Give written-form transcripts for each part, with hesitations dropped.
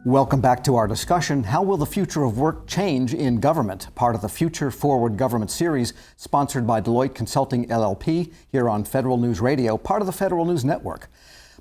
Welcome back to our discussion. How will the future of work change in government? Part of the Future Forward Government series sponsored by Deloitte Consulting LLP here on Federal News Radio, part of the Federal News Network.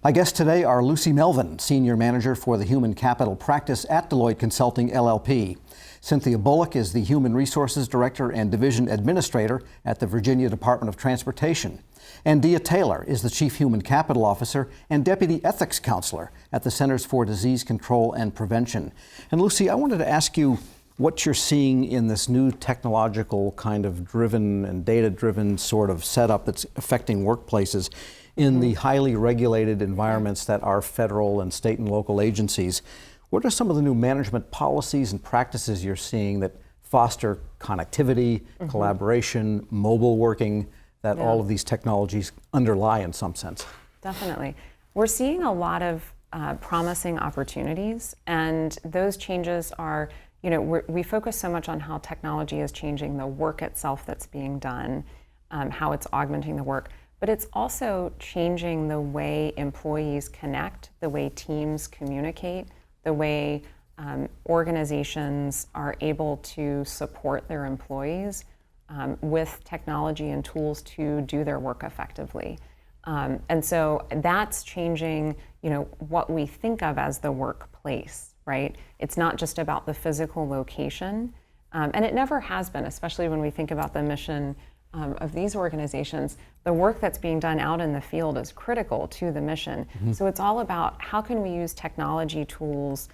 My guests today are Lucy Melvin, Senior Manager for the Human Capital Practice at Deloitte Consulting LLP. Cynthia Bullock is the Human Resources Director and Division Administrator at the Virginia Department of Transportation. And Dia Taylor is the Chief Human Capital Officer and Deputy Ethics Counselor at the Centers for Disease Control and Prevention. And Lucy, I wanted to ask you what you're seeing in this new technological kind of driven and data-driven sort of setup that's affecting workplaces in the highly regulated environments that are federal and state and local agencies. What are some of the new management policies and practices you're seeing that foster connectivity, collaboration, mobile working, that all of these technologies underlie in some sense? Definitely. We're seeing a lot of promising opportunities, and those changes are, we focus so much on how technology is changing the work itself that's being done, how it's augmenting the work, but it's also changing the way employees connect, the way teams communicate, the way organizations are able to support their employees with technology and tools to do their work effectively. And so that's changing, what we think of as the workplace, right? It's not just about the physical location, and it never has been, especially when we think about the mission of these organizations. The work that's being done out in the field is critical to the mission. So it's all about how can we use technology tools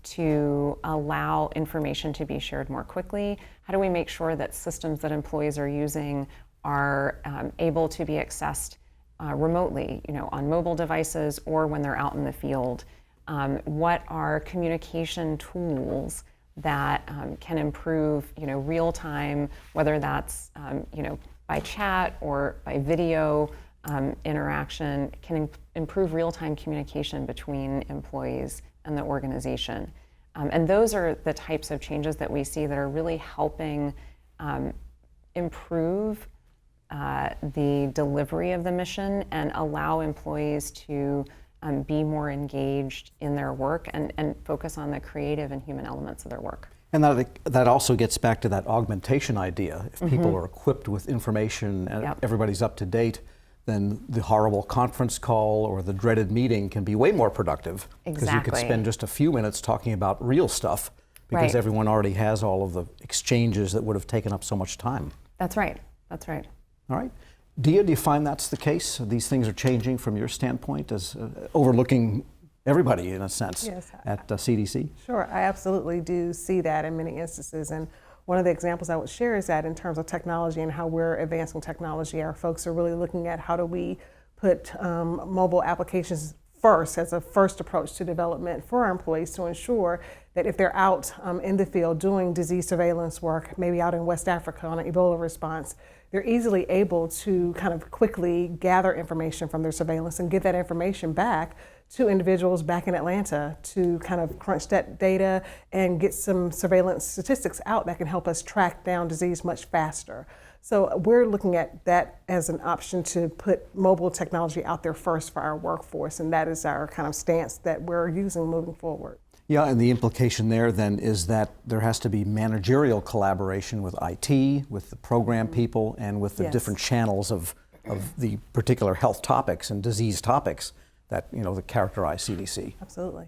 to allow information to be shared more quickly? How do we make sure that systems that employees are using are able to be accessed remotely, on mobile devices or when they're out in the field? What are communication tools that can improve, real time, whether that's, by chat or by video interaction, can improve real-time communication between employees and the organization. And those are the types of changes that we see that are really helping improve the delivery of the mission and allow employees to be more engaged in their work and focus on the creative and human elements of their work. And that also gets back to that augmentation idea. If people are equipped with information and everybody's up to date, then the horrible conference call or the dreaded meeting can be way more productive. Because you could spend just a few minutes talking about real stuff because everyone already has all of the exchanges that would have taken up so much time. That's right. That's right. All right. Dia, do you find that's the case? These things are changing from your standpoint as overlooking everybody in a sense at CDC? Sure, I absolutely do see that in many instances. And one of the examples I would share is that in terms of technology and how we're advancing technology, our folks are really looking at how do we put mobile applications first as a first approach to development for our employees to ensure that if they're out in the field doing disease surveillance work, maybe out in West Africa on an Ebola response, they're easily able to kind of quickly gather information from their surveillance and give that information back to individuals back in Atlanta to kind of crunch that data and get some surveillance statistics out that can help us track down disease much faster. So we're looking at that as an option to put mobile technology out there first for our workforce, and that is our kind of stance that we're using moving forward. Yeah, and the implication there then is that there has to be managerial collaboration with IT, with the program people, and with the different channels of the particular health topics and disease topics that that characterize CDC. Absolutely.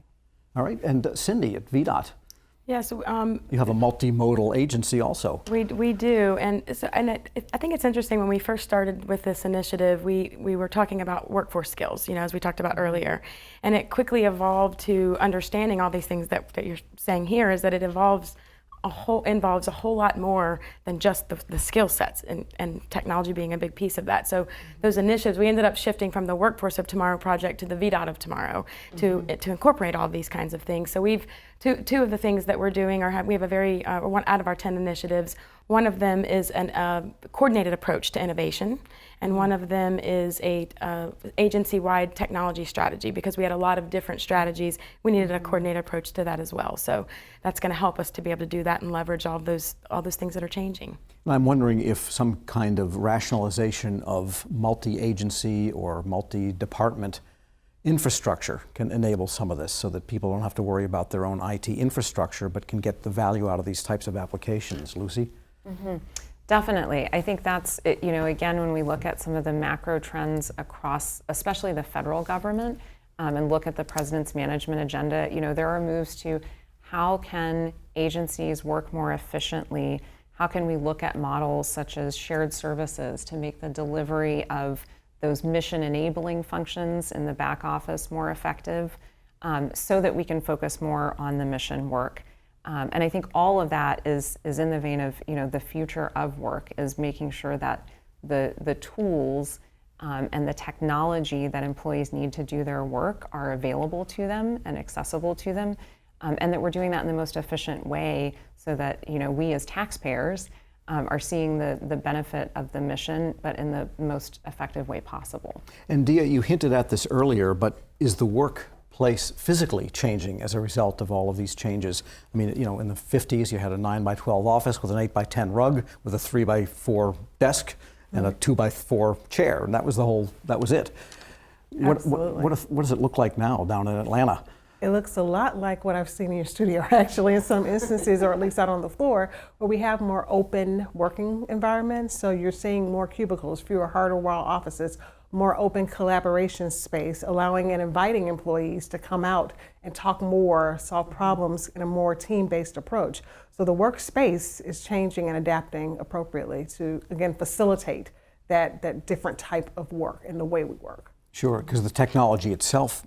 All right, and Cindy at VDOT. Yes, you have a multimodal agency also. We do, and I think it's interesting when we first started with this initiative, we were talking about workforce skills, as we talked about earlier, and it quickly evolved to understanding all these things that you're saying here. Is that it involves a whole lot more than just the skill sets, and technology being a big piece of that. So those initiatives, we ended up shifting from the Workforce of Tomorrow project to the VDOT of Tomorrow to incorporate all these kinds of things. So we've two of the things that we're doing are we have a very one out of our 10 initiatives. One of them is an coordinated approach to innovation, and one of them is a agency-wide technology strategy, because we had a lot of different strategies. We needed a coordinated approach to that as well. So that's going to help us to be able to do that and leverage all those things that are changing. I'm wondering if some kind of rationalization of multi-agency or multi-department infrastructure can enable some of this so that people don't have to worry about their own IT infrastructure but can get the value out of these types of applications? Lucy? Definitely. I think that's, again, when we look at some of the macro trends across, especially the federal government, and look at the president's management agenda, there are moves to how can agencies work more efficiently? How can we look at models such as shared services to make the delivery of those mission enabling functions in the back office more effective, so that we can focus more on the mission work. And I think all of that is in the vein of, the future of work is making sure that the tools and the technology that employees need to do their work are available to them and accessible to them, and that we're doing that in the most efficient way so that, we as taxpayers are seeing the benefit of the mission, but in the most effective way possible. And Dia, you hinted at this earlier, but is the workplace physically changing as a result of all of these changes? I mean, in the 50s, you had a 9x12 office with an 8x10 rug, with a 3x4 desk, and a 2x4 chair, and that was it. Absolutely. What does it look like now down in Atlanta? It looks a lot like what I've seen in your studio, actually, in some instances, or at least out on the floor, where we have more open working environments. So you're seeing more cubicles, fewer harder wall offices, more open collaboration space, allowing and inviting employees to come out and talk more, solve problems in a more team-based approach. So the workspace is changing and adapting appropriately to, again, facilitate that different type of work and the way we work. Sure, because the technology itself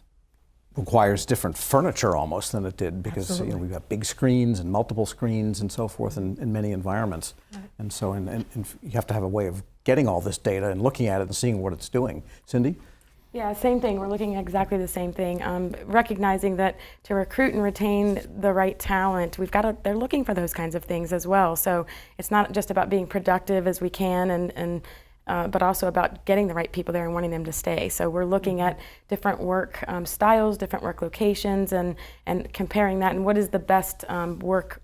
requires different furniture almost than it did, because we've got big screens and multiple screens and so forth in many environments. Right. And so and you have to have a way of getting all this data and looking at it and seeing what it's doing. Cindy? Yeah, same thing. We're looking at exactly the same thing. Recognizing that to recruit and retain the right talent, they're looking for those kinds of things as well. So it's not just about being productive as we can but also about getting the right people there and wanting them to stay. So we're looking at different work styles, different work locations, and comparing that, and what is the best work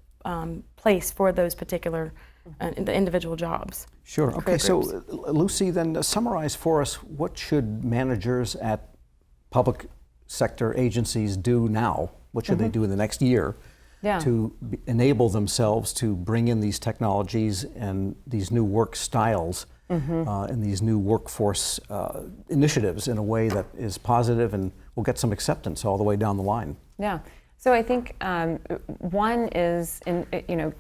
place for those particular the individual jobs. Sure. Okay, so Lucy, then summarize for us, what should managers at public sector agencies do now? What should they do in the next year to enable themselves to bring in these technologies and these new work styles and these new workforce initiatives in a way that is positive and will get some acceptance all the way down the line? Yeah. So I think one is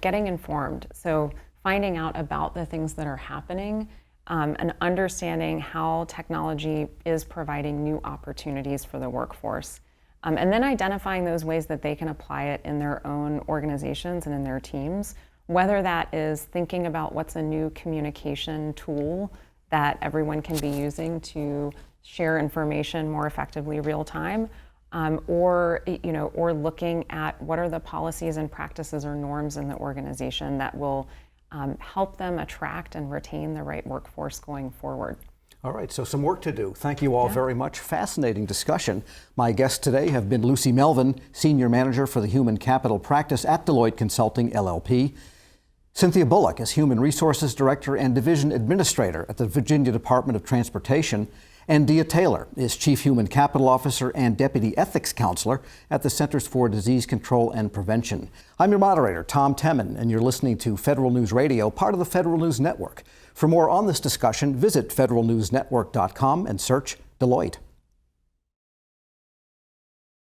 getting informed. So finding out about the things that are happening and understanding how technology is providing new opportunities for the workforce. And then identifying those ways that they can apply it in their own organizations and in their teams, whether that is thinking about what's a new communication tool that everyone can be using to share information more effectively real time, or looking at what are the policies and practices or norms in the organization that will help them attract and retain the right workforce going forward. All right, so some work to do. Thank you all very much. Fascinating discussion. My guests today have been Lucy Melvin, Senior Manager for the Human Capital Practice at Deloitte Consulting, LLP. Cynthia Bullock is Human Resources Director and Division Administrator at the Virginia Department of Transportation. And Dia Taylor is Chief Human Capital Officer and Deputy Ethics Counselor at the Centers for Disease Control and Prevention. I'm your moderator, Tom Temin, and you're listening to Federal News Radio, part of the Federal News Network. For more on this discussion, visit federalnewsnetwork.com and search Deloitte.